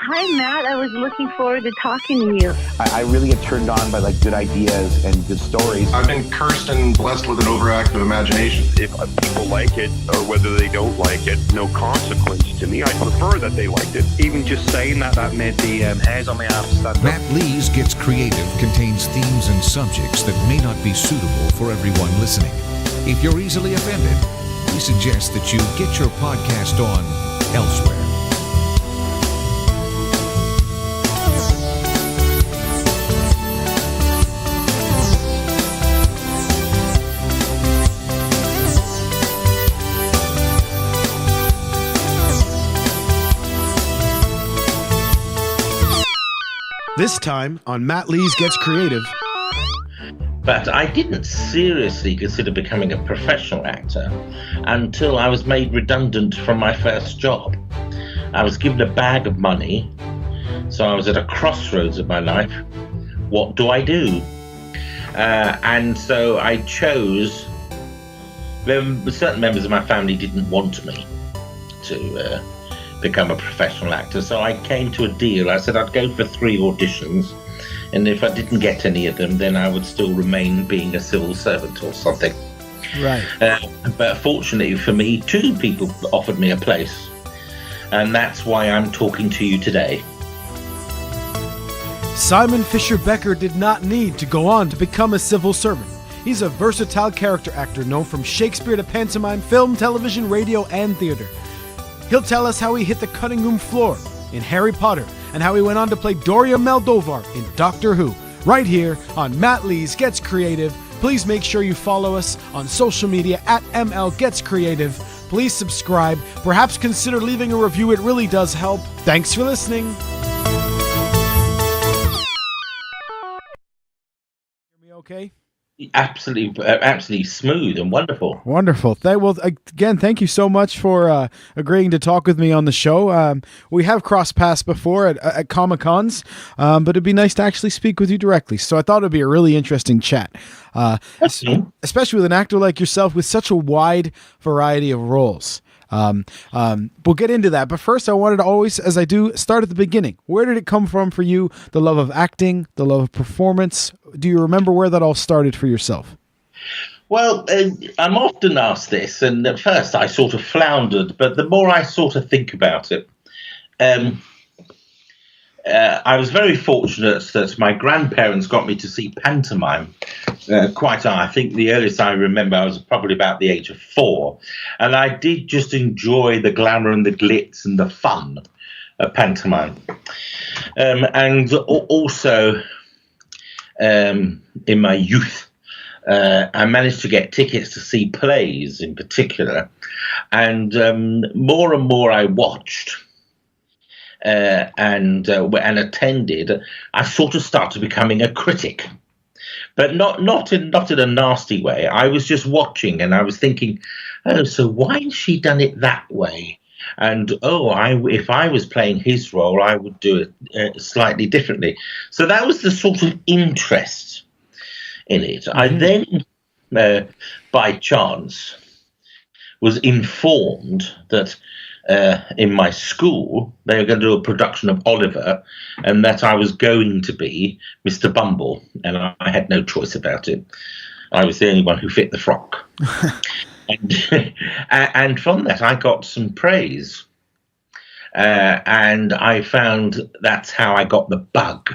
Hi, Matt. I was looking forward to talking to you. I really get turned on by like good ideas and good stories. I've been cursed and blessed with an overactive imagination. If people like it or whether they don't like it, no consequence to me. I prefer that they liked it. Even just saying that made the hairs on my arm stand up. MattLees Gets Creative contains themes and subjects that may not be suitable for everyone listening. If you're easily offended, we suggest that you get your podcast on elsewhere. This time on MattLees Gets Creative. But I didn't seriously consider becoming a professional actor until I was made redundant from my first job. I was given a bag of money, so I was at a crossroads of my life. What do I do? And so I chose. Certain members of my family didn't want me to become a professional actor, so I came to a deal. I said I'd go for 3 auditions, and if I didn't get any of them, then I would still remain being a civil servant or something. Right. But fortunately for me, 2 people offered me a place, and that's why I'm talking to you today. Simon Fisher-Becker did not need to go on to become a civil servant. He's a versatile character actor known from Shakespeare to pantomime, film, television, radio, and theater. He'll tell us how he hit the cutting room floor in Harry Potter and how he went on to play Doria Moldovar in Doctor Who, right here on MattLees Gets Creative. Please make sure you follow us on social media at ML Gets Creative. Please subscribe. Perhaps consider leaving a review. It really does help. Thanks for listening. Hear me okay? Absolutely smooth and wonderful. Wonderful. Well, again, thank you so much for agreeing to talk with me on the show. We have crossed paths before at Comic-Cons, but it'd be nice to actually speak with you directly. So I thought it'd be a really interesting chat, especially with an actor like yourself with such a wide variety of roles. We'll get into that, but first I wanted to always, as I do, start at the beginning. Where did it come from for you? The love of acting, the love of performance. Do you remember where that all started for yourself? Well, I'm often asked this, and at first I sort of floundered, but the more I sort of think about it, I was very fortunate that my grandparents got me to see pantomime quite young. I think the earliest I remember I was probably about the age of 4. And I did just enjoy the glamour and the glitz and the fun of pantomime. And also, in my youth, I managed to get tickets to see plays in particular. And more I watched and attended, I sort of started becoming a critic. But not in a nasty way. I was just watching and I was thinking, oh, so why has she done it that way? And if I was playing his role, I would do it slightly differently. So that was the sort of interest in it. Mm-hmm. I then, by chance, was informed that in my school, they were going to do a production of Oliver, and that I was going to be Mr. Bumble, and I had no choice about it. I was the only one who fit the frock. and from that, I got some praise. And I found that's how I got the bug.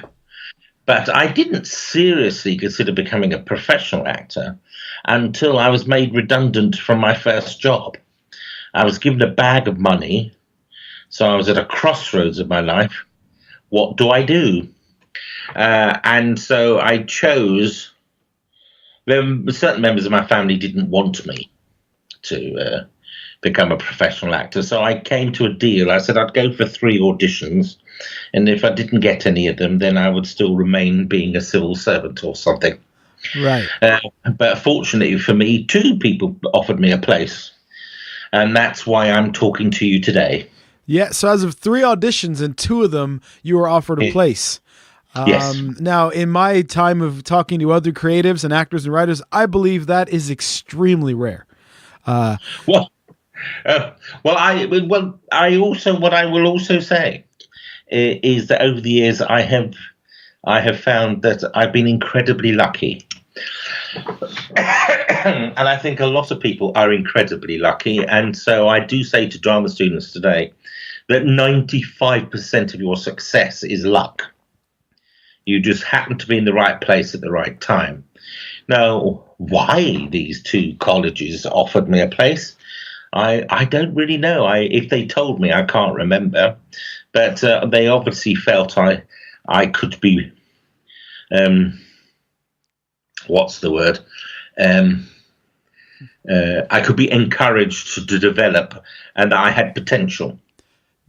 But I didn't seriously consider becoming a professional actor until I was made redundant from my first job. I was given a bag of money, so I was at a crossroads of my life. What do I do? And so I chose. Certain members of my family didn't want me to become a professional actor, so I came to a deal. I said I'd go for 3 auditions, and if I didn't get any of them, then I would still remain being a civil servant or something. Right. But fortunately for me, 2 people offered me a place. And that's why I'm talking to you today. Yeah, so as of 3 auditions and 2 of them, you were offered a place. Yes. Now, in my time of talking to other creatives and actors and writers, I believe that is extremely rare. What I will also say is that over the years I have found that I've been incredibly lucky. And I think a lot of people are incredibly lucky. And so I do say to drama students today that 95% of your success is luck. You just happen to be in the right place at the right time. Now, why these two colleges offered me a place, I don't really know. If they told me, I can't remember. But they obviously felt I could be, what's the word? I could be encouraged to develop, and I had potential.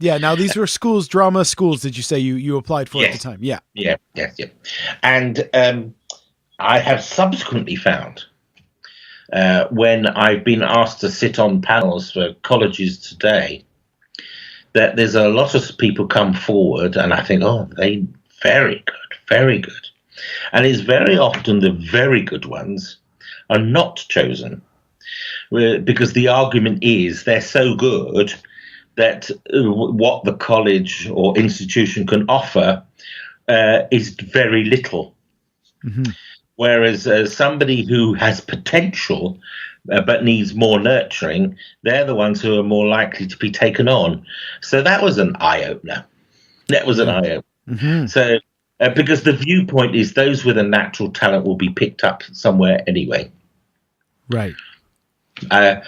Yeah. Now, these were schools, drama schools, did you say you applied for at the time? Yeah. Yeah. And I have subsequently found, when I've been asked to sit on panels for colleges today, that there's a lot of people come forward, and I think, oh, they very good. And it's very often the very good ones are not chosen, because the argument is they're so good that what the college or institution can offer is very little. Mm-hmm. Whereas somebody who has potential but needs more nurturing, they're the ones who are more likely to be taken on. So that was an eye-opener. Mm-hmm. So because the viewpoint is those with a natural talent will be picked up somewhere anyway. Right. But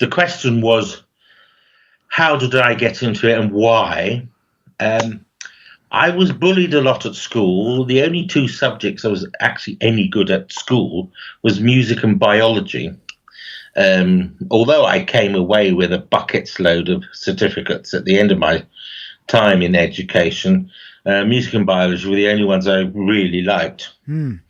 the question was, how did I get into it and why? I was bullied a lot at school. The only two subjects I was actually any good at school was music and biology. Although I came away with a bucket's load of certificates at the end of my time in education, music and biology were the only ones I really liked. And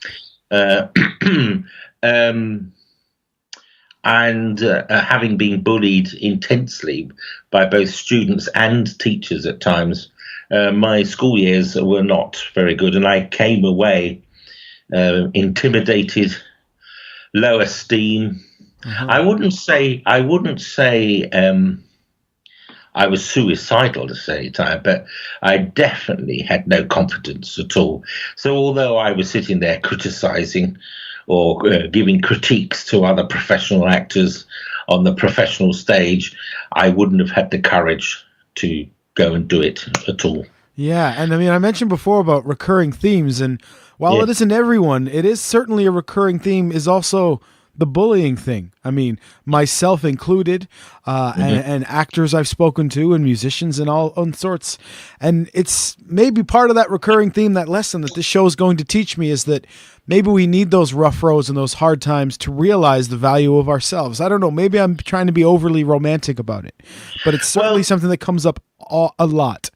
having been bullied intensely by both students and teachers at times, my school years were not very good, and I came away intimidated, low esteem. Uh-huh. I wouldn't say I was suicidal to say time, but I definitely had no confidence at all. So although I was sitting there criticizing or giving critiques to other professional actors on the professional stage, I wouldn't have had the courage to go and do it at all. Yeah, and I mean, I mentioned before about recurring themes, and while it isn't everyone, it is certainly a recurring theme is also the bullying thing. I mean, myself included, and actors I've spoken to, and musicians, and all sorts. And it's maybe part of that recurring theme, that lesson that this show is going to teach me, is that maybe we need those rough roads and those hard times to realize the value of ourselves. I don't know. Maybe I'm trying to be overly romantic about it, but it's certainly something that comes up a lot.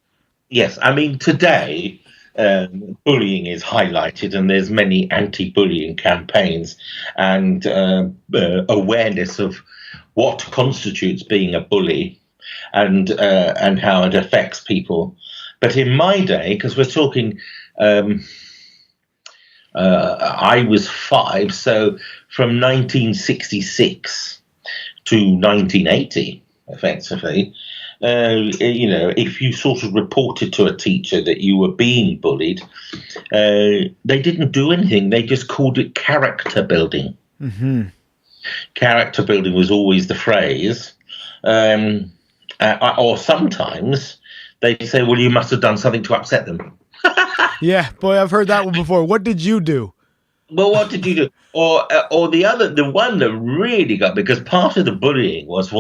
Yes, I mean, today bullying is highlighted, and there's many anti-bullying campaigns and awareness of what constitutes being a bully and how it affects people. But in my day, because we're talking, I was 5, so from 1966 to 1980, effectively. If you sort of reported to a teacher that you were being bullied, they didn't do anything. They just called it character building. Mm-hmm. Character building was always the phrase. Or sometimes they say, well, you must have done something to upset them. Yeah, boy, I've heard that one before. What did you do? Well, what did you do? Or the one that really got, because part of the bullying was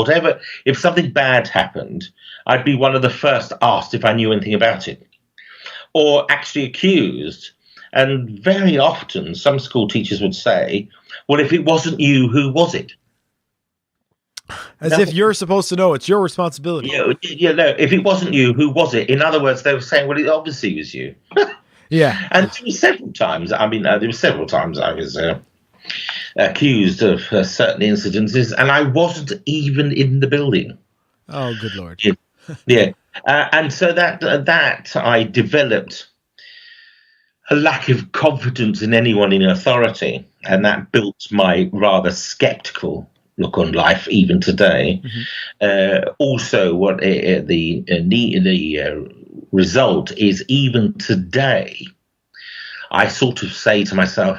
if something bad happened, I'd be one of the first asked if I knew anything about it, or actually accused. And very often, some school teachers would say, well, if it wasn't you, who was it? If you're supposed to know, it's your responsibility. No, if it wasn't you, who was it? In other words, they were saying, well, it obviously was you. Yeah. And there were several times I was accused of certain incidences, and I wasn't even in the building. Oh, good Lord. Yeah. And so that I developed a lack of confidence in anyone in authority, and that built my rather skeptical look on life even today. Mm-hmm. Also, what the result is even today, I sort of say to myself,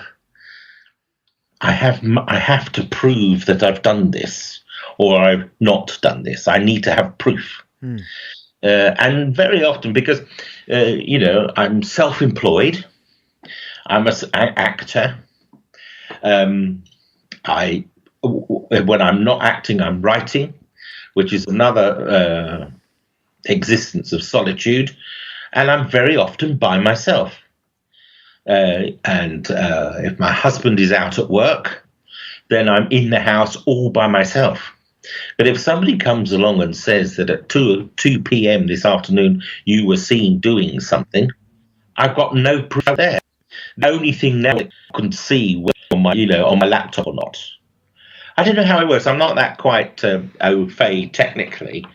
I have to prove that I've done this or I've not done this. I need to have proof. And very often, because, I'm self-employed, I'm an actor. When I'm not acting, I'm writing, which is another existence of solitude. And I'm very often by myself. And if my husband is out at work, then I'm in the house all by myself. But if somebody comes along and says that at 2 p.m. this afternoon you were seen doing something, I've got no proof there. The only thing now I can see on my laptop or not. I don't know how it works. I'm not that quite au fait technically,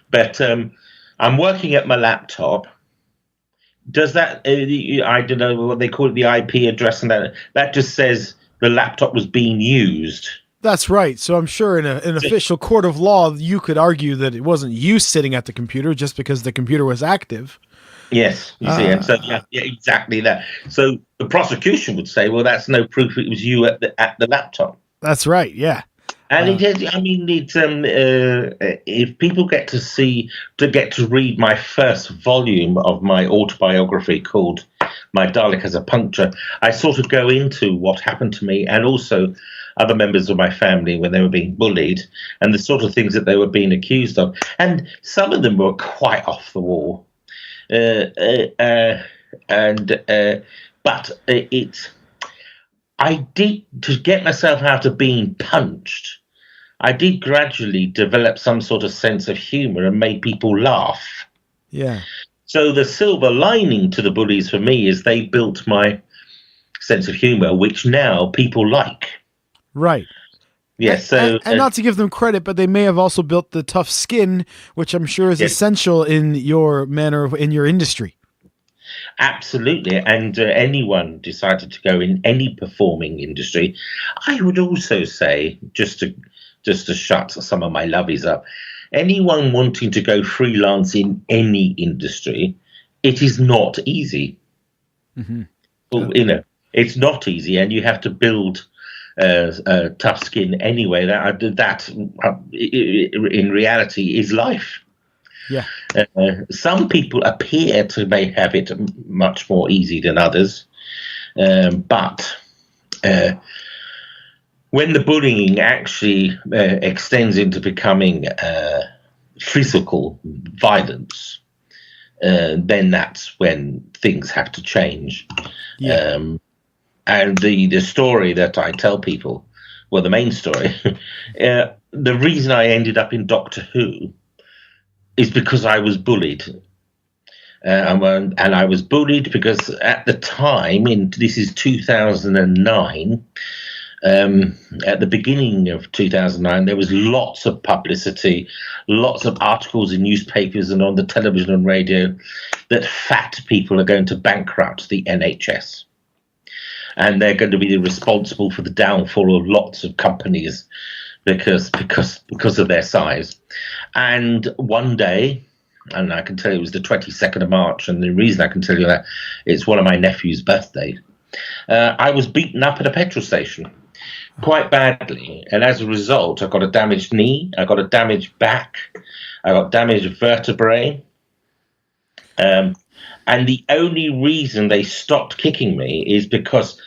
but I'm working at my laptop. Does that, I don't know what they call it, the IP address, and that just says the laptop was being used. That's right. So I'm sure in an official court of law, you could argue that it wasn't you sitting at the computer just because the computer was active. Yes, you see, and so yeah, exactly that. So the prosecution would say, well, that's no proof it was you at the laptop. That's right. Yeah. And it is. I mean, if people get to read my first volume of my autobiography called "My Dalek Has a Puncture," I sort of go into what happened to me and also other members of my family when they were being bullied and the sort of things that they were being accused of. And some of them were quite off the wall. But I did, to get myself out of being punched, I did gradually develop some sort of sense of humor and made people laugh. Yeah. So the silver lining to the bullies for me is they built my sense of humor, which now people like. Right. Yes. And not to give them credit, but they may have also built the tough skin, which I'm sure is essential in your in your industry. Absolutely. And anyone decided to go in any performing industry, I would also say, just to shut some of my lovies up, anyone wanting to go freelance in any industry, it is not easy. Mm-hmm. Well, it's not easy, and you have to build tough skin anyway. That in reality is life. Yeah. Some people appear to may have it much more easy than others, but when the bullying actually extends into becoming physical violence, then that's when things have to change. Yeah. And the story that I tell people, well, the main story, the reason I ended up in Doctor Who is because I was bullied. And I was bullied because at the time, this is 2009, at the beginning of 2009, there was lots of publicity, lots of articles in newspapers and on the television and radio that fat people are going to bankrupt the NHS. And they're going to be responsible for the downfall of lots of companies because of their size. And one day, and I can tell you it was the 22nd of March, and the reason I can tell you that, it's one of my nephew's birthdays, I was beaten up at a petrol station quite badly. And as a result, I got a damaged knee, I got a damaged back, I got damaged vertebrae. And the only reason they stopped kicking me is because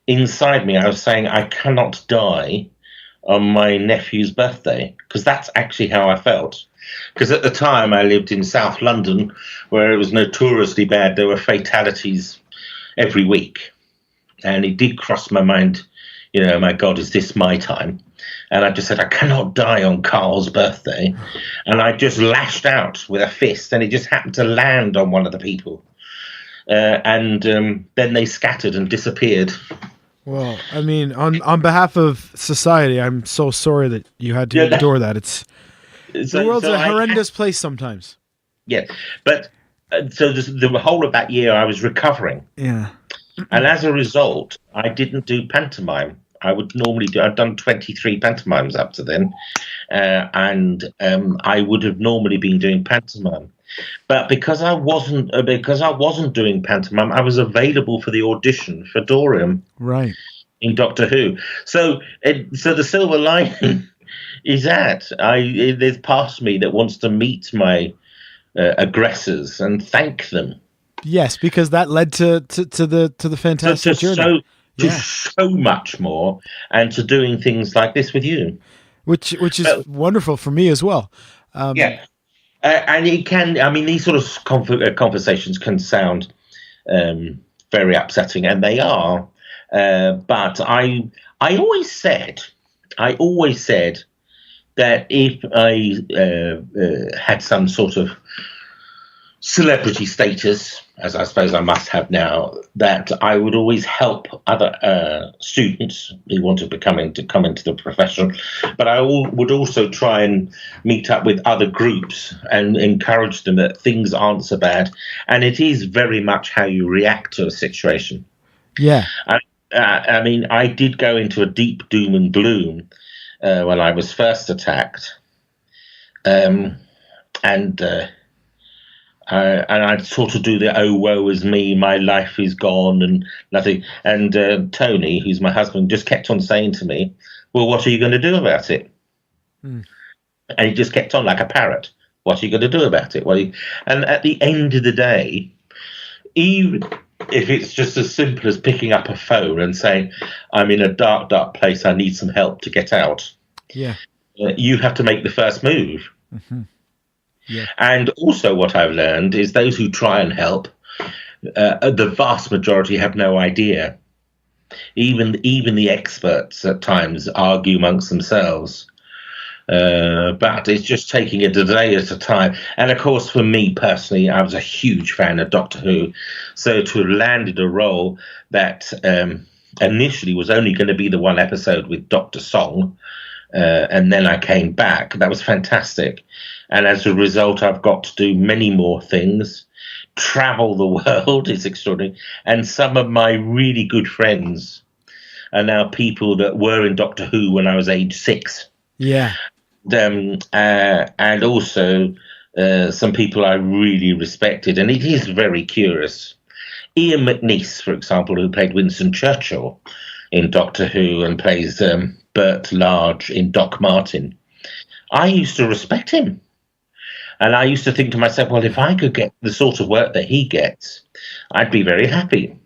inside me I was saying, I cannot die on my nephew's birthday, because that's actually how I felt. Because at the time I lived in South London, where it was notoriously bad. There were fatalities every week. And it did cross my mind, my God, is this my time? And I just said, I cannot die on Carl's birthday. And I just lashed out with a fist, and it just happened to land on one of the people. And then they scattered and disappeared. Well, I mean, on behalf of society, I'm so sorry that you had to endure that. The world's a horrendous place sometimes. Yeah, but so the whole of that year I was recovering. Yeah. And as a result, I didn't do pantomime. I would normally I'd done 23 pantomimes up to then, and I would have normally been doing pantomime. But because I wasn't doing pantomime, I was available for the audition for Dorian Right. in Doctor Who. So the silver lining is that there's part of me that wants to meet my aggressors and thank them. Yes, because that led to the fantastic journey. So much more, and to doing things like this with you, which is wonderful for me as well. And it can. I mean, these sort of conversations can sound very upsetting, and they are. But I always said that if I had some sort of celebrity status, as I suppose I must have now, that I would always help other students who want to come into the profession. But I would also try and meet up with other groups and encourage them that things aren't so bad. And it is very much how you react to a situation. Yeah. I mean, I did go into a deep doom and gloom when I was first attacked. And I'd sort of do the "oh woe is me, my life is gone" and nothing. And Tony, who's my husband, just kept on saying to me, "Well, what are you going to do about it?" And he just kept on like a parrot. What are you going to do about it? And at the end of the day, even if it's just as simple as picking up a phone and saying, "I'm in a dark, dark place. I need some help to get out." Yeah, you have to make the first move. Mm-hmm. Yeah. And also what I've learned is those who try and help, the vast majority have no idea. Even the experts at times argue amongst themselves. But it's just taking it a day at a time. And of course, for me personally, I was a huge fan of Doctor Who. So to have landed a role that initially was only going to be the one episode with Dr. Song, and then I came back, that was fantastic. And as a result, I've got to do many more things, travel the world. It's extraordinary. And some of my really good friends are now people that were in Doctor Who when I was age 6. Yeah. And also some people I really respected. And it is very curious. Ian McNeice, for example, who played Winston Churchill in Doctor Who and plays Bert Large in Doc Martin, I used to respect him. And I used to think to myself, well, if I could get the sort of work that he gets, I'd be very happy.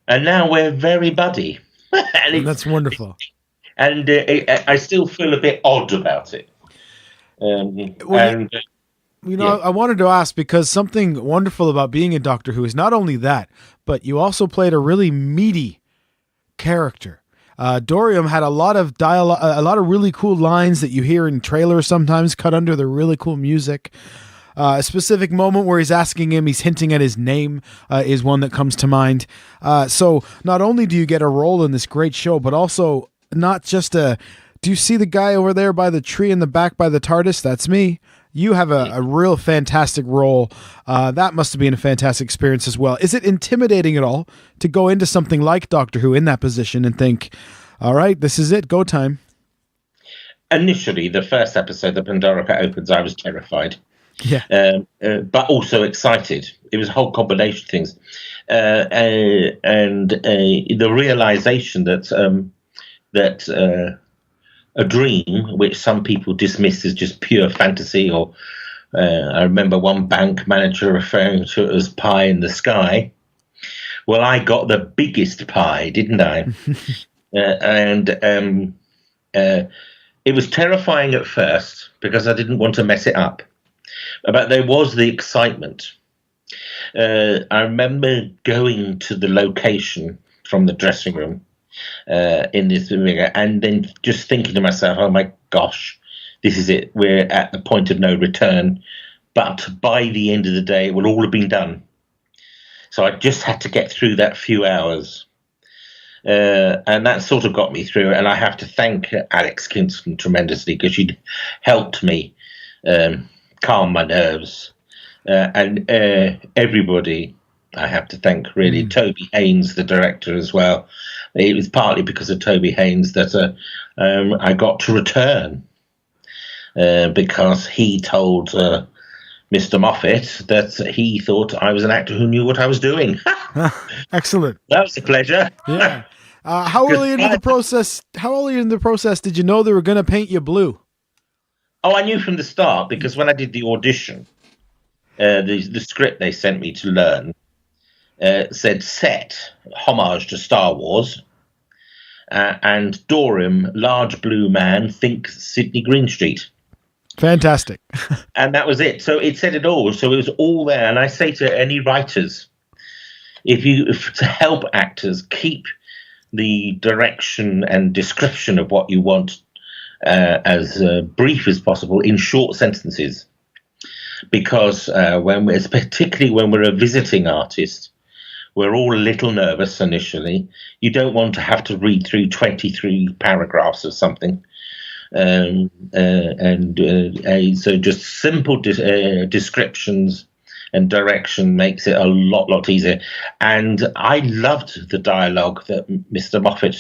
And now we're very buddy. And that's wonderful. And I still feel a bit odd about it. I wanted to ask, because something wonderful about being in Doctor Who is not only that, but you also played a really meaty character. Dorian had a lot of dialogue, a lot of really cool lines that you hear in trailers sometimes cut under the really cool music. A specific moment where he's asking him, he's hinting at his name, is one that comes to mind. So not only do you get a role in this great show, but also not just do you see the guy over there by the tree in the back by the TARDIS? That's me. You have a real fantastic role. That must have been a fantastic experience as well. Is it intimidating at all to go into something like Doctor Who in that position and think, all right, this is it, go time? Initially, the first episode, the Pandorica opens, I was terrified. Yeah. But also excited. It was a whole combination of things. And the realization that a dream, which some people dismiss as just pure fantasy, or I remember one bank manager referring to it as pie in the sky. Well, I got the biggest pie, didn't I? And it was terrifying at first because I didn't want to mess it up. But there was the excitement. I remember going to the location from the dressing room in this movie, and then just thinking to myself, oh my gosh, this is it, we're at the point of no return. But by the end of the day, it will all have been done. So I just had to get through that few hours, and that sort of got me through it. And I have to thank Alex Kingston tremendously, because she helped me calm my nerves, and everybody I have to thank, really. Toby Haynes, the director, as well. It was partly because of Toby Haynes that I got to return, because he told Mr. Moffat that he thought I was an actor who knew what I was doing. Excellent. That was a pleasure. Yeah. How early into the process? How early in the process did you know they were going to paint you blue? Oh, I knew from the start, because when I did the audition, the script they sent me to learn said set homage to Star Wars, and Dorim, large blue man, think Sydney Greenstreet. Fantastic. And that was it. So it said it all. So it was all there. And I say to any writers, to help actors keep the direction and description of what you want as brief as possible in short sentences, because particularly when we're a visiting artist, we're all a little nervous initially. You don't want to have to read through 23 paragraphs of something. So just simple descriptions and direction makes it a lot easier. And I loved the dialogue that Mr. Moffat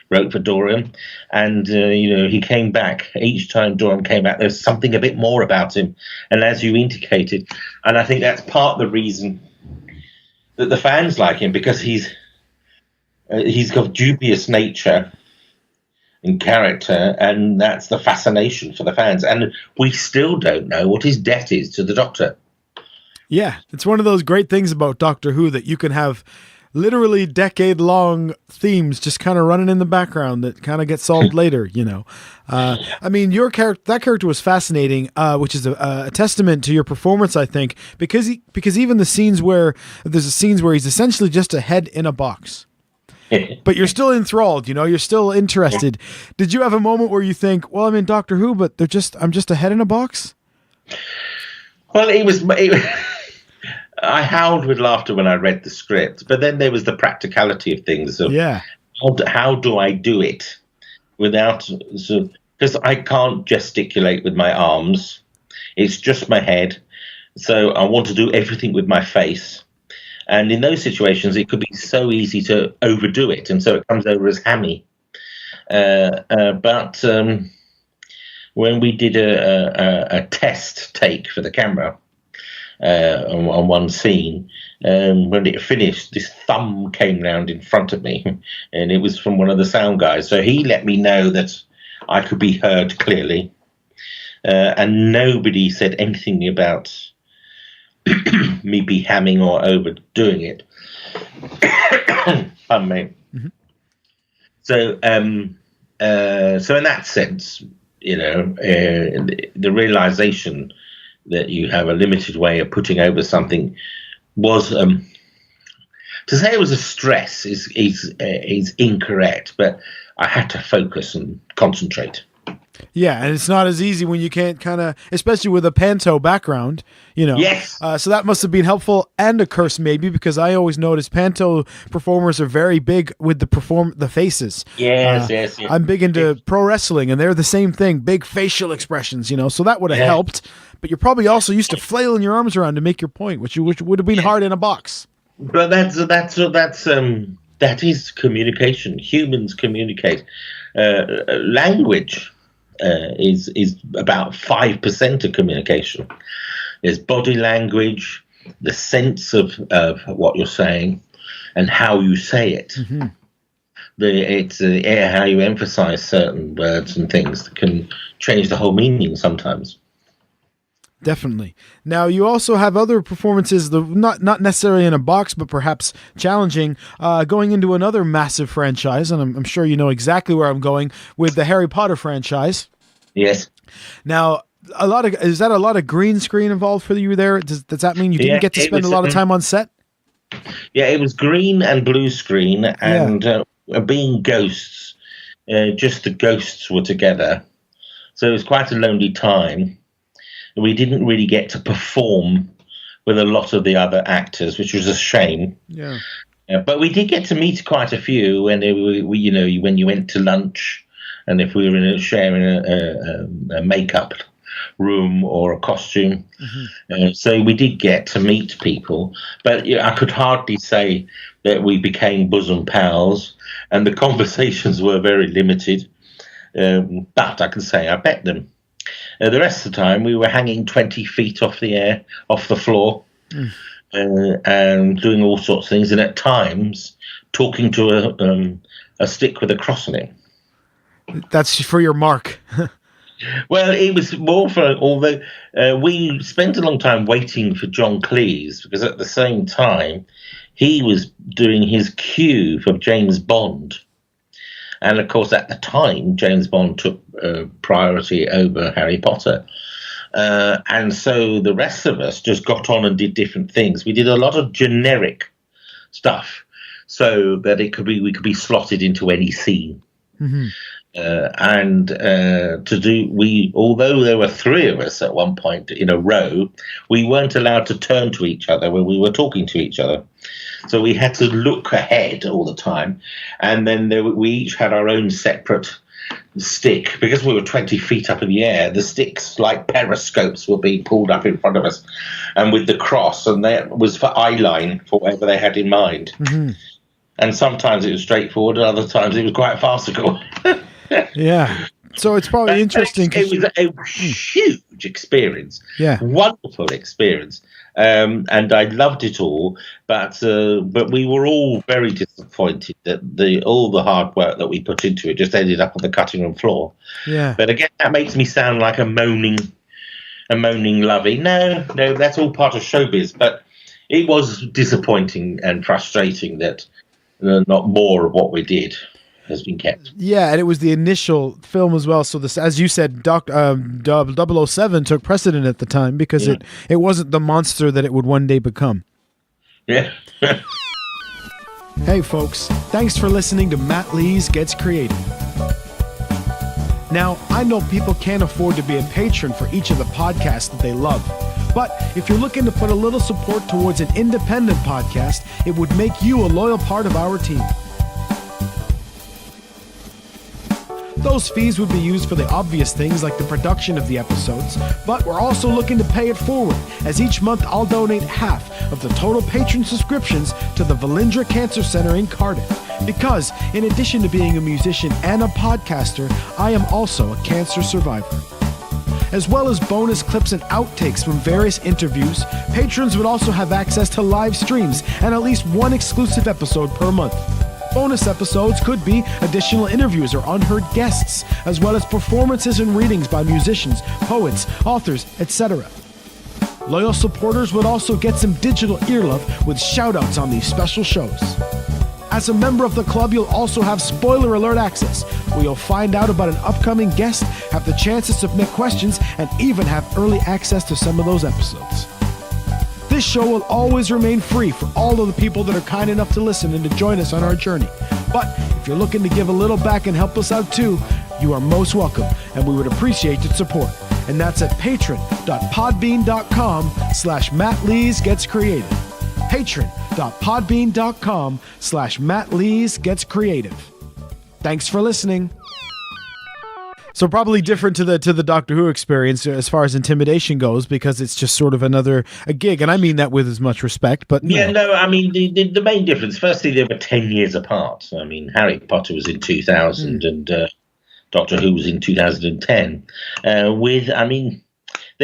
wrote for Dorian. And, he came back. Each time Dorian came back, there's something a bit more about him. And as you indicated, and I think that's part of the reason that the fans like him, because he's got dubious nature and character, and that's the fascination for the fans. And we still don't know what his debt is to the Doctor. Yeah, it's one of those great things about Doctor Who that you can have literally decade-long themes just kind of running in the background that kind of get solved later, I mean, that character was fascinating, which is a testament to your performance, I think, because even there's scenes where he's essentially just a head in a box. But you're still enthralled, you're still interested. Did you have a moment where you think, well, I'm in Doctor Who, but I'm just a head in a box? Well, I howled with laughter when I read the script, but then there was the practicality of things. Of how do I do it without, because I can't gesticulate with my arms. It's just my head. So I want to do everything with my face. And in those situations, it could be so easy to overdo it, and so it comes over as hammy. But when we did a test take for the camera on one scene, when it finished, this thumb came round in front of me, and it was from one of the sound guys. So he let me know that I could be heard clearly, and nobody said anything about me be hamming or overdoing it. Pardon me. Mm-hmm. So in that sense, the realization that you have a limited way of putting over something was, to say it was a stress is incorrect, but I had to focus and concentrate. Yeah, and it's not as easy when you can't especially with a panto background, Yes. So that must have been helpful and a curse maybe, because I always notice panto performers are very big with the faces. Yes. I'm big into pro wrestling, and they're the same thing, big facial expressions, so that would have helped. But you're probably also used to flailing your arms around to make your point, which would have been hard in a box. But that is communication. Humans communicate. Language is about 5% of communication. There's body language, the sense of what you're saying, and how you say it. Mm-hmm. It's how you emphasize certain words and things that can change the whole meaning sometimes. Definitely. Now, you also have other performances, not necessarily in a box, but perhaps challenging, going into another massive franchise, and I'm sure you know exactly where I'm going, with the Harry Potter franchise. Yes. Now, is that a lot of green screen involved for you there? Does that mean you didn't get to spend a lot of time on set? Yeah, it was green and blue screen, and being ghosts, just the ghosts were together. So it was quite a lonely time. We didn't really get to perform with a lot of the other actors, which was a shame. Yeah. But we did get to meet quite a few when when you went to lunch, and if we were sharing a makeup room or a costume. Mm-hmm. So we did get to meet people, but I could hardly say that we became bosom pals, and the conversations were very limited. But I can say I met them. The rest of the time, we were hanging 20 feet off the floor, and doing all sorts of things, and at times talking to a stick with a cross on it. That's for your mark. Well, it was more for, although we spent a long time waiting for John Cleese, because at the same time, he was doing his cue for James Bond. And of course, at the time, James Bond took priority over Harry Potter. And so the rest of us just got on and did different things. We did a lot of generic stuff so that we could be slotted into any scene. Mm-hmm. Although there were three of us at one point in a row, we weren't allowed to turn to each other when we were talking to each other. So we had to look ahead all the time. And then we each had our own separate stick. Because we were 20 feet up in the air, the sticks, like periscopes, were being pulled up in front of us. And with the cross, and that was for eye line, for whatever they had in mind. Mm-hmm. And sometimes it was straightforward, and other times it was quite farcical. Yeah. So it's probably interesting. It was a huge experience. Yeah. Wonderful experience. And I loved it all, but we were all very disappointed that all the hard work that we put into it just ended up on the cutting room floor. Yeah. But again, that makes me sound like a moaning lovey. No, that's all part of showbiz. But it was disappointing and frustrating that not more of what we did has been kept. Yeah, and it was the initial film as well. So this, as you said, 007 took precedent at the time because it wasn't the monster that it would one day become. Yeah. Hey folks, thanks for listening to MattLees Gets Creative. Now, I know people can't afford to be a patron for each of the podcasts that they love. But if you're looking to put a little support towards an independent podcast, it would make you a loyal part of our team. Those fees would be used for the obvious things like the production of the episodes, but we're also looking to pay it forward, as each month I'll donate half of the total patron subscriptions to the Valindra Cancer Center in Cardiff. Because, in addition to being a musician and a podcaster, I am also a cancer survivor. As well as bonus clips and outtakes from various interviews, patrons would also have access to live streams and at least one exclusive episode per month. Bonus episodes could be additional interviews or unheard guests, as well as performances and readings by musicians, poets, authors, etc. Loyal supporters would also get some digital earlove with shout-outs on these special shows. As a member of the club, you'll also have spoiler alert access, where you'll find out about an upcoming guest, have the chance to submit questions, and even have early access to some of those episodes. This show will always remain free for all of the people that are kind enough to listen and to join us on our journey. But if you're looking to give a little back and help us out too, you are most welcome, and we would appreciate your support. And that's at patron.podbean.com/MattLees Gets Creative. patron.podbean.com/MattLees Gets Creative. Thanks for listening. So probably different to the Doctor Who experience as far as intimidation goes, because it's just sort of a gig, and I mean that with as much respect. But I mean the main difference. Firstly, they were 10 years apart. I mean, Harry Potter was in 2000 and Doctor Who was in 2010. There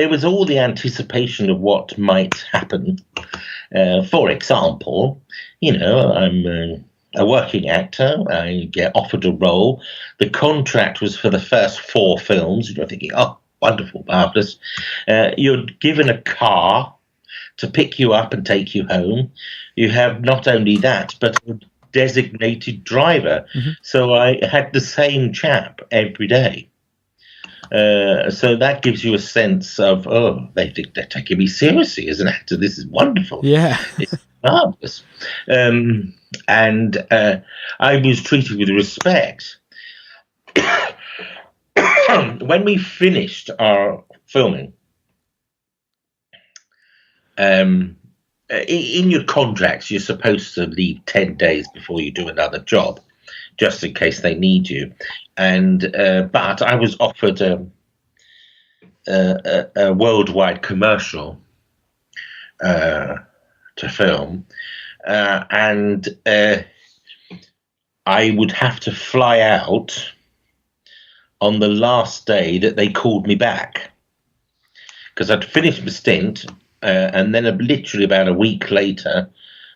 was all the anticipation of what might happen. For example, I'm a working actor. I get offered a role. The contract was for the first 4 films. You're thinking, oh, wonderful, marvelous. You're given a car to pick you up and take you home. You have not only that, but a designated driver. Mm-hmm. So I had the same chap every day. So that gives you a sense of, oh, they're taking me seriously as an actor. This is wonderful. Yeah. It's marvelous. And I was treated with respect. When we finished our filming, in your contracts, you're supposed to leave 10 days before you do another job, just in case they need you. And but I was offered a worldwide commercial to film, and I would have to fly out on the last day that they called me back. because I'd finished my stint, and then literally about a week later,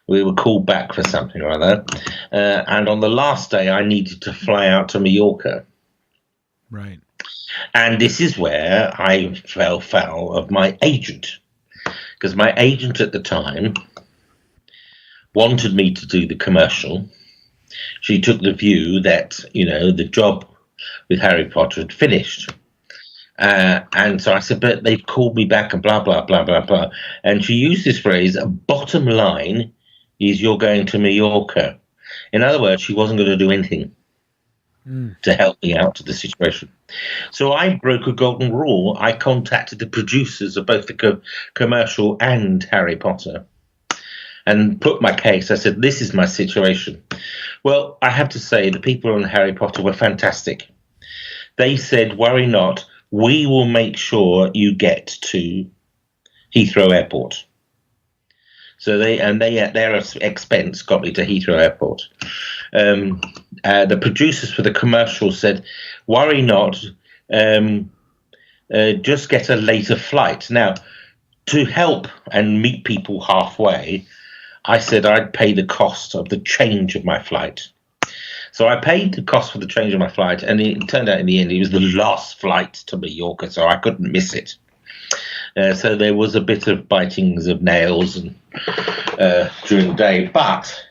we were called back for something or other. And on the last day, I needed to fly out to Mallorca. Right. And this is where I fell foul of my agent, because my agent at the time wanted me to do the commercial. She took the view that, the job with Harry Potter had finished. And so I said, but they've called me back and blah, blah, blah, blah, blah. And she used this phrase, bottom line is you're going to Mallorca. In other words, she wasn't going to do anything to help me out of the situation. So I broke a golden rule. I contacted the producers of both the commercial and Harry Potter and put my case. I said, this is my situation. Well, I have to say the people on Harry Potter were fantastic. They said, worry not, we will make sure you get to Heathrow Airport. So they at their expense got me to Heathrow Airport. The producers for the commercial said, worry not, just get a later flight. Now, to help and meet people halfway, I said I'd pay the cost of the change of my flight. So I paid the cost for the change of my flight, and it turned out in the end it was the last flight to Mallorca, so I couldn't miss it. So there was a bit of bitings of nails and during the day, but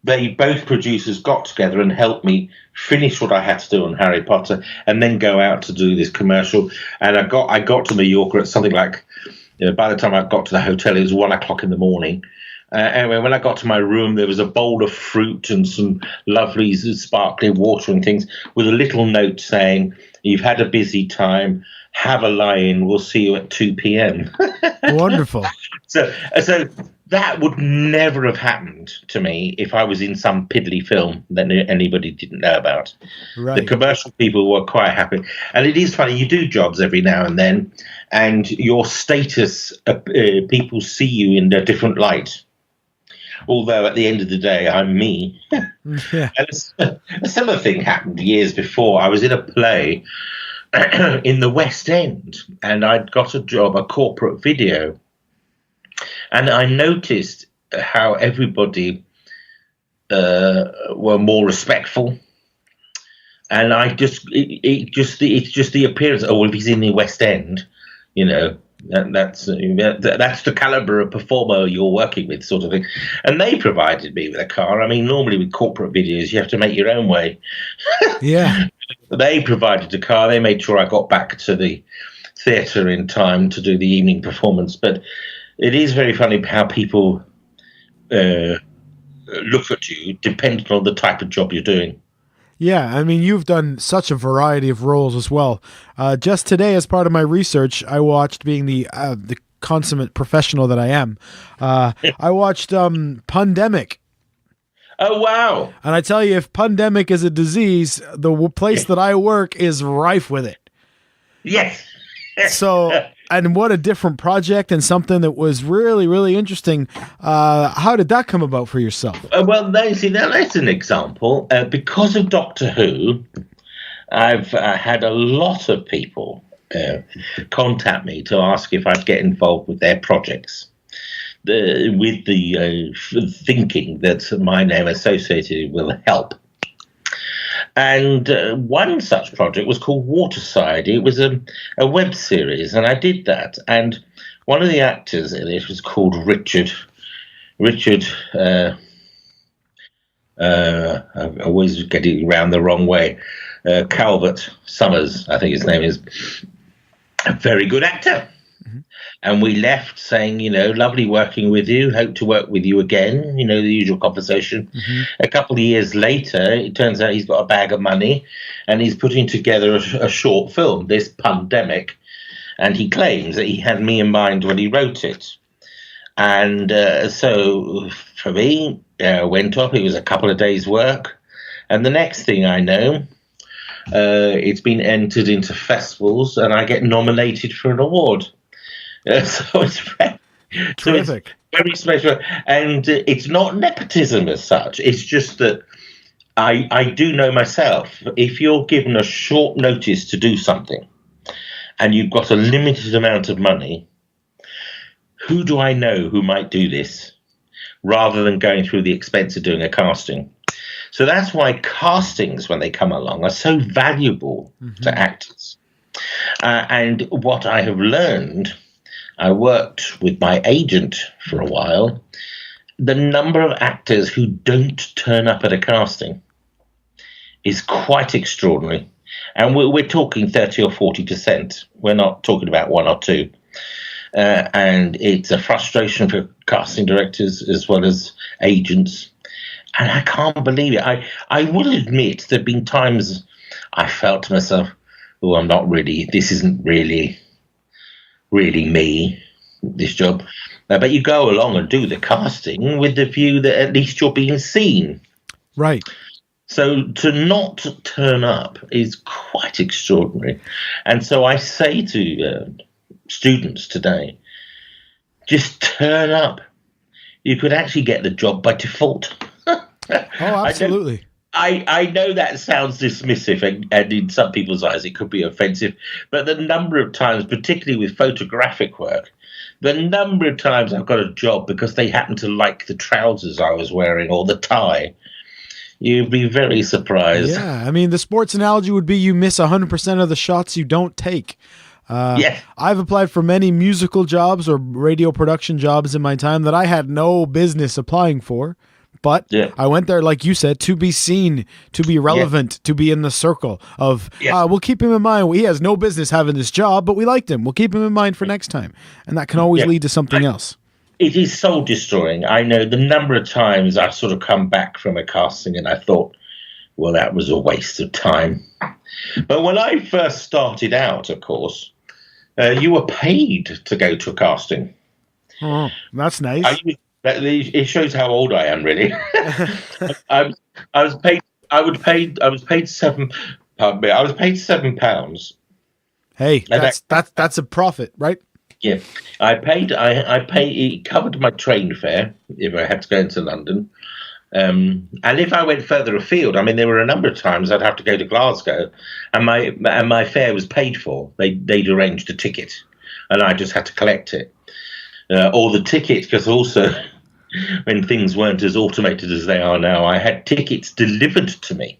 both producers got together and helped me finish what I had to do on Harry Potter, and then go out to do this commercial. And I got to Mallorca at something like, by the time I got to the hotel, it was 1 o'clock in the morning. Anyway, when I got to my room, there was a bowl of fruit and some lovely sparkling water and things, with a little note saying, "You've had a busy time. Have a lie-in. We'll see you at 2 p.m." Wonderful. So that would never have happened to me if I was in some piddly film that anybody didn't know about. Right. The commercial people were quite happy. And it is funny, you do jobs every now and then, and your status, people see you in a different light. Although at the end of the day, I'm me. Yeah. And a similar thing happened years before. I was in a play in the West End, and I'd got a job, a corporate video. And I noticed how everybody were more respectful. And it's just the appearance. Oh, well, if he's in the West End, that's the caliber of performer you're working with, sort of thing. And they provided me with a car. I mean, normally with corporate videos, you have to make your own way. Yeah. They provided a car. They made sure I got back to the theatre in time to do the evening performance. But it is very funny how people look at you depending on the type of job you're doing. Yeah, I mean, you've done such a variety of roles as well. Just today, as part of my research, I watched, being the consummate professional that I am, I watched Pandemic. Oh, wow. And I tell you, if pandemic is a disease, the place that I work is rife with it. Yes. So, and what a different project, and something that was really, really interesting. How did that come about for yourself? Well, that's an example. Because of Doctor Who, I've had a lot of people contact me to ask if I'd get involved with their projects, with the thinking that my name associated will help. And one such project was called Waterside. It was a web series, and I did that. And one of the actors in it was called Richard. I always get it around the wrong way. Calvert Summers, I think his name is. A very good actor. Mm-hmm. And we left saying, lovely working with you, hope to work with you again, the usual conversation. Mm-hmm. A couple of years later, it turns out he's got a bag of money and he's putting together a short film, this Pandemic, and he claims that he had me in mind when he wrote it. And so for me, went off. It was a couple of days' work. And the next thing I know, it's been entered into festivals and I get nominated for an award. So it's terrific. Very special. And it's not nepotism as such. It's just that I do know myself, if you're given a short notice to do something and you've got a limited amount of money, who do I know who might do this, rather than going through the expense of doing a casting? So that's why castings, when they come along, are so valuable to actors. And what I have learned, I worked with my agent for a while, the number of actors who don't turn up at a casting is quite extraordinary. And we're talking 30 or 40%. We're not talking about one or two. And it's a frustration for casting directors as well as agents. And I can't believe it. I will admit there have been times I felt to myself, oh, this isn't really me, this job. But you go along and do the casting with the view that at least you're being seen. Right. So to not turn up is quite extraordinary. And so I say to students today, just turn up. You could actually get the job by default. Oh, absolutely. I know that sounds dismissive, and in some people's eyes it could be offensive, but the number of times, particularly with photographic work, the number of times I've got a job because they happen to like the trousers I was wearing or the tie, you'd be very surprised. Yeah, I mean, the sports analogy would be you miss 100% of the shots you don't take. Yeah. I've applied for many musical jobs or radio production jobs in my time that I had no business applying for. But I went there, like you said, to be seen, to be relevant, to be in the circle of, we'll keep him in mind. He has no business having this job, but we liked him. We'll keep him in mind for next time. And that can always lead to something else. It is soul destroying. I know the number of times I've sort of come back from a casting and I thought, well, that was a waste of time. But when I first started out, of course, you were paid to go to a casting. Oh, that's nice. It shows how old I am, really. I was paid £7. I was paid £7. Hey, that's a profit, right? Yeah, I paid. It covered my train fare if I had to go into London, and if I went further afield, I mean, there were a number of times I'd have to go to Glasgow, and my fare was paid for. They'd arranged a ticket, and I just had to collect it. Or the ticket, because also when things weren't as automated as they are now, I had tickets delivered to me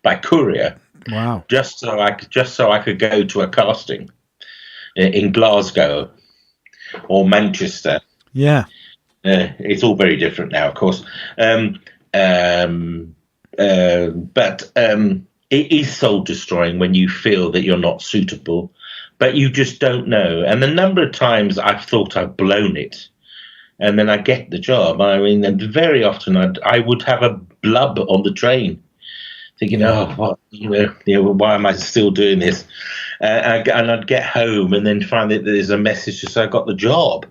by courier. Wow! Just so I could go to a casting in Glasgow or Manchester. Yeah, it's all very different now, of course. But it is soul destroying when you feel that you're not suitable. But you just don't know. And the number of times I've thought I've blown it, and then I get the job. I mean, and very often I would have a blub on the train, thinking, why am I still doing this? And I'd get home and then find that there's a message to say I got the job.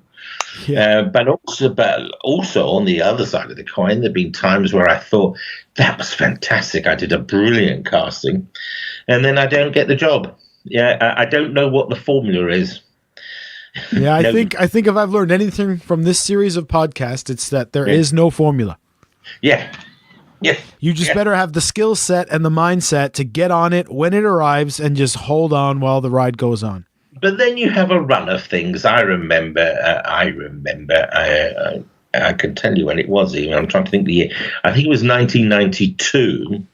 Yeah. But also on the other side of the coin, there've been times where I thought that was fantastic. I did a brilliant casting, and then I don't get the job. Yeah, I don't know what the formula is. Yeah, I think if I've learned anything from this series of podcasts, it's that there is no formula. Yeah. Yeah. You just better have the skill set and the mindset to get on it when it arrives and just hold on while the ride goes on. But then you have a run of things. I remember. I can tell you when it was. Even I'm trying to think the year. I think it was 1992.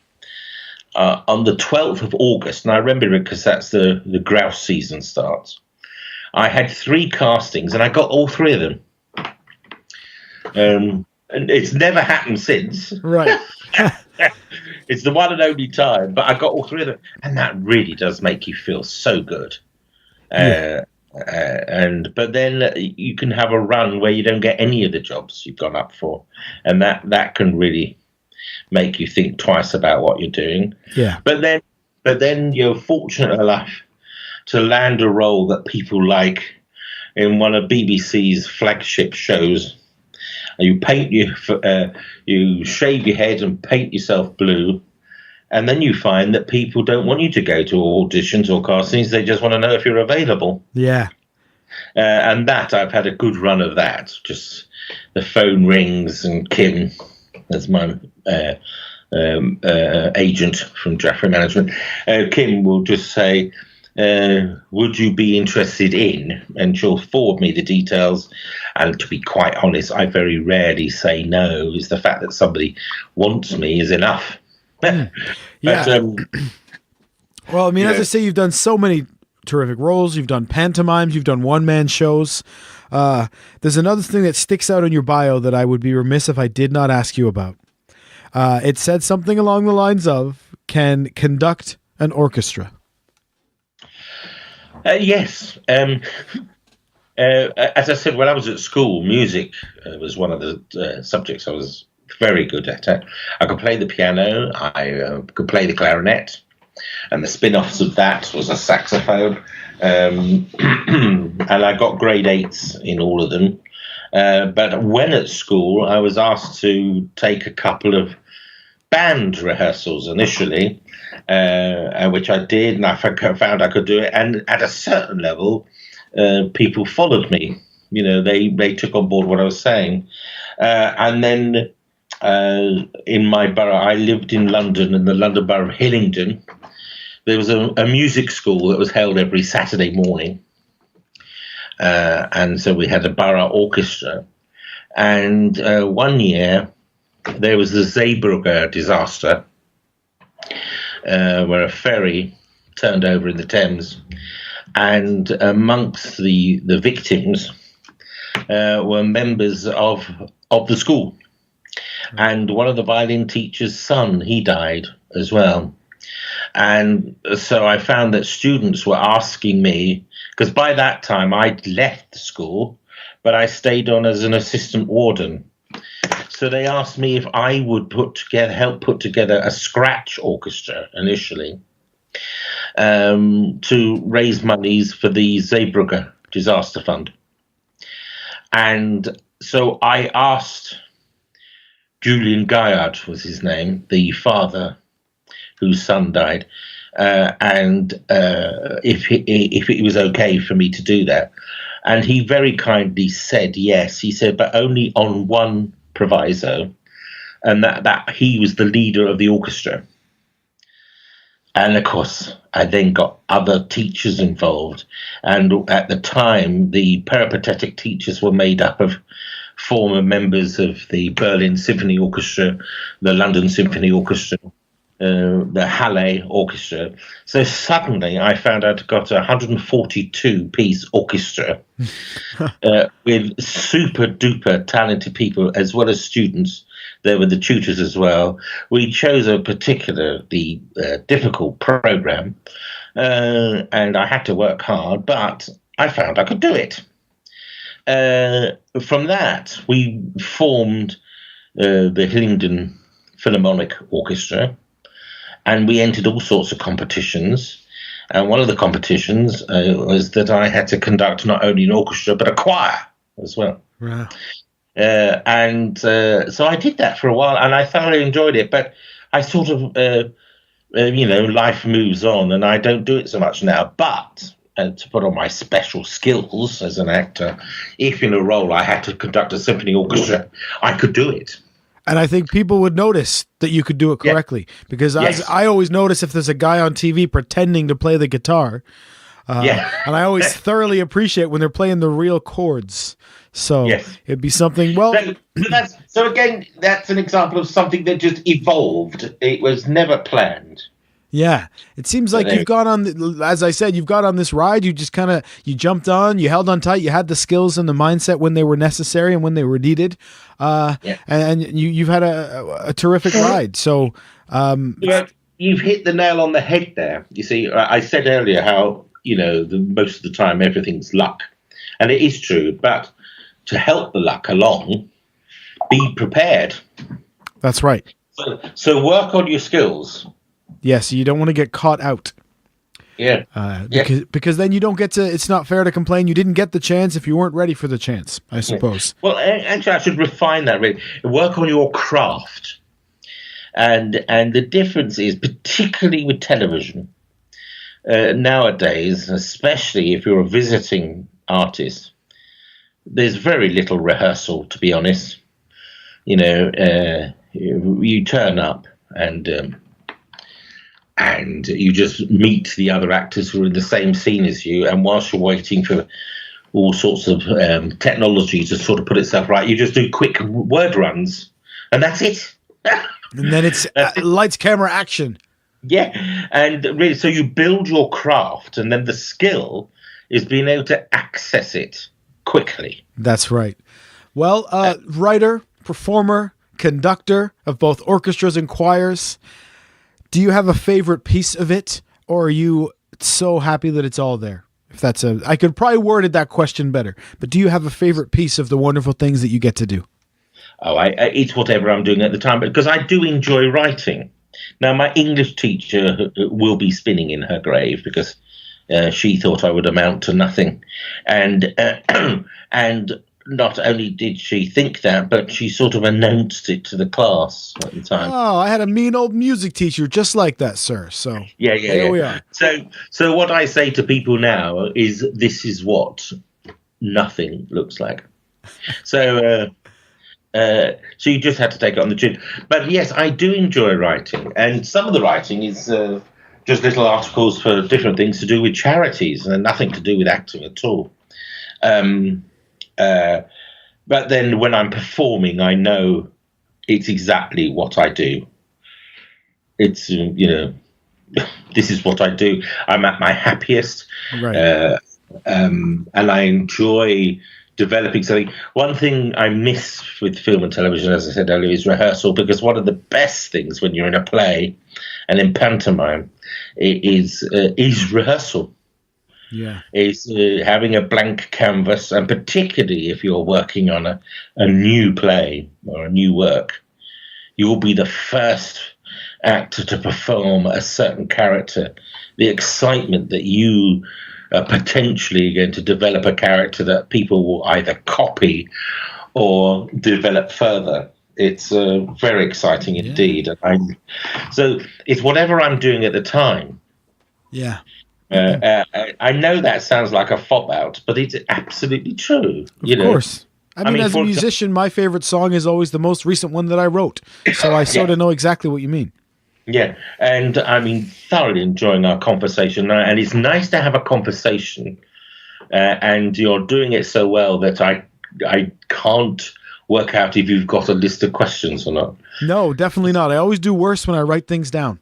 On the 12th of August, and I remember it because that's the grouse season starts, I had 3 castings, and I got all 3 of them. And it's never happened since. Right. It's the one and only time, but I got all 3 of them. And that really does make you feel so good. But then you can have a run where you don't get any of the jobs you've gone up for. And that can really make you think twice about what you're doing. Yeah. But then you're fortunate enough to land a role that people like in one of BBC's flagship shows. You you shave your head and paint yourself blue, and then you find that people don't want you to go to auditions or castings. They just want to know if you're available. Yeah. And that I've had a good run of that. Just the phone rings and Kim, that's my agent from Jaffrey Management, Kim will just say, would you be interested in? And she'll forward me the details. And to be quite honest, I very rarely say no. It's the fact that somebody wants me is enough. Yeah. Well, I mean, as I say, you've done so many terrific roles. You've done pantomimes. You've done one-man shows. There's another thing that sticks out in your bio that I would be remiss if I did not ask you about. It said something along the lines of, can conduct an orchestra. Yes. As I said, when I was at school, music was one of the subjects I was very good at. I could play the piano. I could play the clarinet. And the spin-offs of that was a saxophone. And I got grade 8s in all of them. But when at school, I was asked to take a couple of band rehearsals initially, which I did, and I found I could do it. And at a certain level, people followed me. You know, they took on board what I was saying. And then in my borough, I lived in London, in the London borough of Hillingdon. There was a music school that was held every Saturday morning. And so we had a borough orchestra. And one year, there was the Zeebrugge disaster, where a ferry turned over in the Thames. And amongst the victims were members of the school. And one of the violin teacher's son, he died as well. And so I found that students were asking me, because by that time I'd left the school, but I stayed on as an assistant warden. So they asked me if I would help put together a scratch orchestra initially, to raise monies for the Zeebrugge Disaster Fund. And so I asked Julian Gaillard, was his name, the father whose son died, and if it was okay for me to do that. And he very kindly said yes. He said, but only on one proviso, and that he was the leader of the orchestra. And of course, I then got other teachers involved. And at the time, the peripatetic teachers were made up of former members of the Berlin Symphony Orchestra, the London Symphony Orchestra, the Halle Orchestra. So suddenly I found I'd got a 142-piece orchestra with super duper talented people as well as students. There were the tutors as well. We chose a particularly difficult program, and I had to work hard, but I found I could do it. From that, we formed the Hillingdon Philharmonic Orchestra, and we entered all sorts of competitions. And one of the competitions was that I had to conduct not only an orchestra, but a choir as well. Wow. So I did that for a while, and I thoroughly enjoyed it. But I sort of, life moves on, and I don't do it so much now. But to put on my special skills as an actor, if in a role I had to conduct a symphony orchestra, I could do it. And I think people would notice that you could do it correctly, because I always notice if there's a guy on TV pretending to play the guitar. And I always thoroughly appreciate when they're playing the real chords. So it'd be something, So again, that's an example of something that just evolved. It was never planned. Yeah. It seems like you've gone on, as I said, you've got on this ride. You just kind of, you jumped on, you held on tight, you had the skills and the mindset when they were necessary and when they were needed. And you've had a terrific ride. So, you've hit the nail on the head there. You see, I said earlier how, most of the time everything's luck, and it is true, but to help the luck along, be prepared. That's right. So work on your skills. Yes, you don't want to get caught out. Yeah. Because then you don't get to, it's not fair to complain you didn't get the chance if you weren't ready for the chance, I suppose. Well, actually, I should refine that. Really. Work on your craft. And the difference is, particularly with television, nowadays, especially if you're a visiting artist, there's very little rehearsal, to be honest. You turn up and and you just meet the other actors who are in the same scene as you, and whilst you're waiting for all sorts of technology to sort of put itself right, you just do quick word runs, and that's it. And then it's lights, camera, action. Yeah, and really, so you build your craft, and then the skill is being able to access it quickly. That's right. Well, writer, performer, conductor of both orchestras and choirs. Do you have a favorite piece of it, or are you so happy that it's all there? If that's I could probably worded that question better, but do you have a favorite piece of the wonderful things that you get to do? Oh, it's whatever I'm doing at the time, because I do enjoy writing. Now, my English teacher will be spinning in her grave, because she thought I would amount to nothing. And and not only did she think that, but she sort of announced it to the class at the time. Oh, I had a mean old music teacher just like that, sir. So yeah. we are. So what I say to people now is, this is what nothing looks like. So you just had to take it on the chin. But yes, I do enjoy writing, and some of the writing is just little articles for different things to do with charities, and nothing to do with acting at all. But then when I'm performing, I know it's exactly what I do. It's, this is what I do. I'm at my happiest. Right. And I enjoy developing something. One thing I miss with film and television, as I said earlier, is rehearsal, because one of the best things when you're in a play and in pantomime is rehearsal. Yeah, is having a blank canvas, and particularly if you're working on a new play or a new work, you will be the first actor to perform a certain character. The excitement that you are potentially going to develop a character that people will either copy or develop further. It's very exciting indeed. So it's whatever I'm doing at the time. Yeah. I know that sounds like a fop out, but it's absolutely true. Of course. I mean, as a musician, my favorite song is always the most recent one that I wrote. So I sort of know exactly what you mean. Yeah. And I mean, thoroughly enjoying our conversation now. And it's nice to have a conversation. And you're doing it so well that I can't work out if you've got a list of questions or not. No, definitely not. I always do worse when I write things down.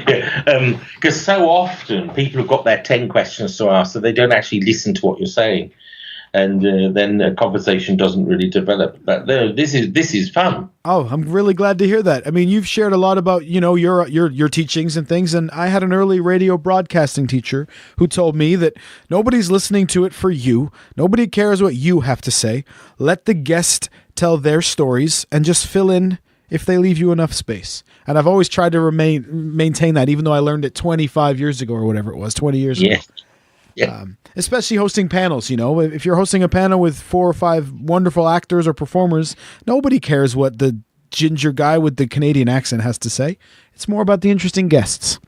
Yeah, because so often people have got their 10 questions to ask, so they don't actually listen to what you're saying, and then the conversation doesn't really develop. But this is fun. Oh, I'm really glad to hear that. I mean, you've shared a lot about your teachings and things, and I had an early radio broadcasting teacher who told me that nobody's listening to it for you. Nobody cares what you have to say. Let the guest tell their stories and just fill in if they leave you enough space. And I've always tried to maintain that, even though I learned it 25 years ago or whatever it was, 20 years ago. Yeah. Especially hosting panels, if you're hosting a panel with 4 or 5 wonderful actors or performers, nobody cares what the ginger guy with the Canadian accent has to say. It's more about the interesting guests.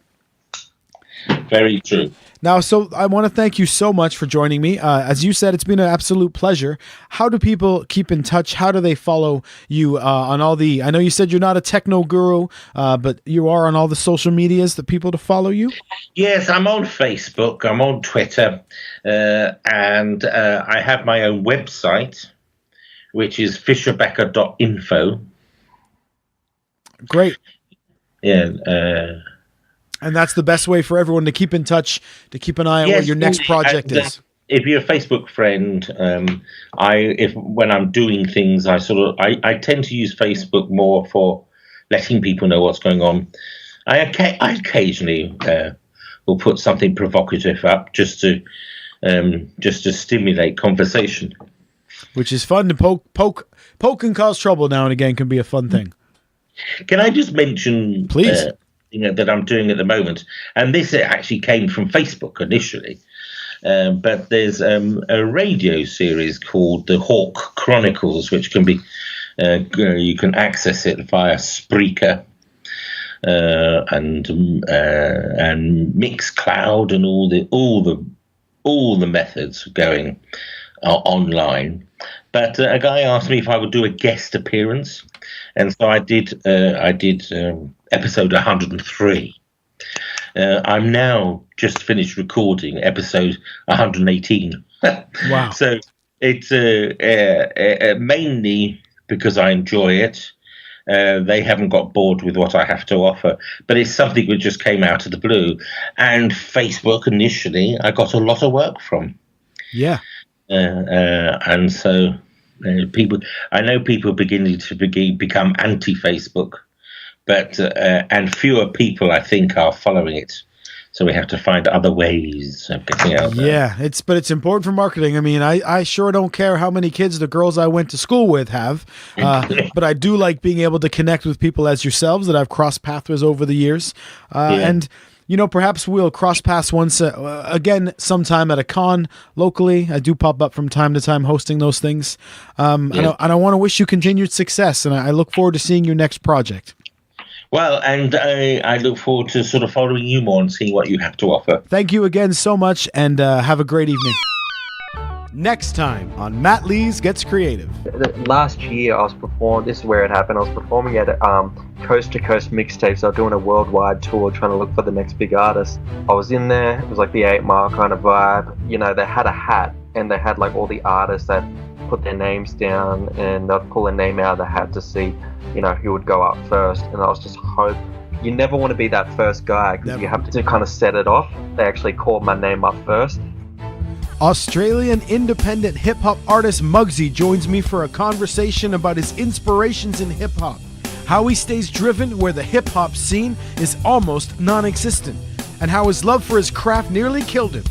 Very true. Now, so I want to thank you so much for joining me. As you said, it's been an absolute pleasure. How do people keep in touch? How do they follow you on all the... I know you said you're not a techno guru, but you are on all the social medias that people to follow you? Yes, I'm on Facebook. I'm on Twitter. And I have my own website, which is Fisher-Becker.info. Great. Yeah, and that's the best way for everyone to keep in touch, to keep an eye on what your next project is. If you're a Facebook friend, when I'm doing things, I tend to use Facebook more for letting people know what's going on. I occasionally will put something provocative up just to stimulate conversation. Which is fun to poke and cause trouble now and again can be a fun thing. Can I just mention, please? That I'm doing at the moment, and this actually came from Facebook initially, but there's a radio series called The Hawk Chronicles, which can be you can access it via Spreaker and Mixcloud and all the methods going online. But a guy asked me if I would do a guest appearance, and so I did episode 103. I'm now just finished recording episode 118. Wow. So it's mainly because I enjoy it. They haven't got bored with what I have to offer, but it's something that just came out of the blue. And Facebook initially, I got a lot of work from. Yeah. And so I know people beginning to become anti-Facebook, but and fewer people, I think, are following it. So we have to find other ways of getting out there. Yeah, it's important for marketing. I mean, I sure don't care how many kids the girls I went to school with have, but I do like being able to connect with people as yourselves that I've crossed paths with over the years. And, perhaps we'll cross paths once again sometime at a con locally. I do pop up from time to time hosting those things. And I want to wish you continued success, and I look forward to seeing your next project. Well, and I look forward to sort of following you more and seeing what you have to offer. Thank you again so much, and have a great evening. Next time on MattLees Gets Creative. Last year, this is where it happened, I was performing at Coast to Coast Mixtapes. I was doing a worldwide tour trying to look for the next big artist. I was in there, it was like the 8 Mile kind of vibe. They had a hat, and they had like all the artists that put their names down, and they'd pull a name out of the hat to see who would go up first. And I was just you never want to be that first guy, because you have to kind of set it off. They actually called my name up first. Australian independent hip-hop artist Muggsy joins me for a conversation about his inspirations in hip-hop, how he stays driven where the hip-hop scene is almost non-existent, and how his love for his craft nearly killed him,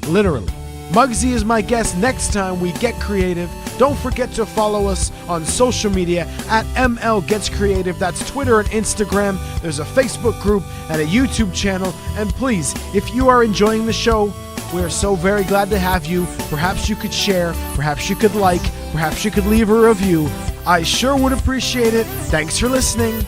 literally. Muggsy is my guest next time we get creative. Don't forget to follow us on social media at ML Gets Creative. That's Twitter and Instagram. There's a Facebook group and a YouTube channel. And please, if you are enjoying the show, we're so very glad to have you. Perhaps you could share, perhaps you could like, perhaps you could leave a review. I sure would appreciate it. Thanks for listening.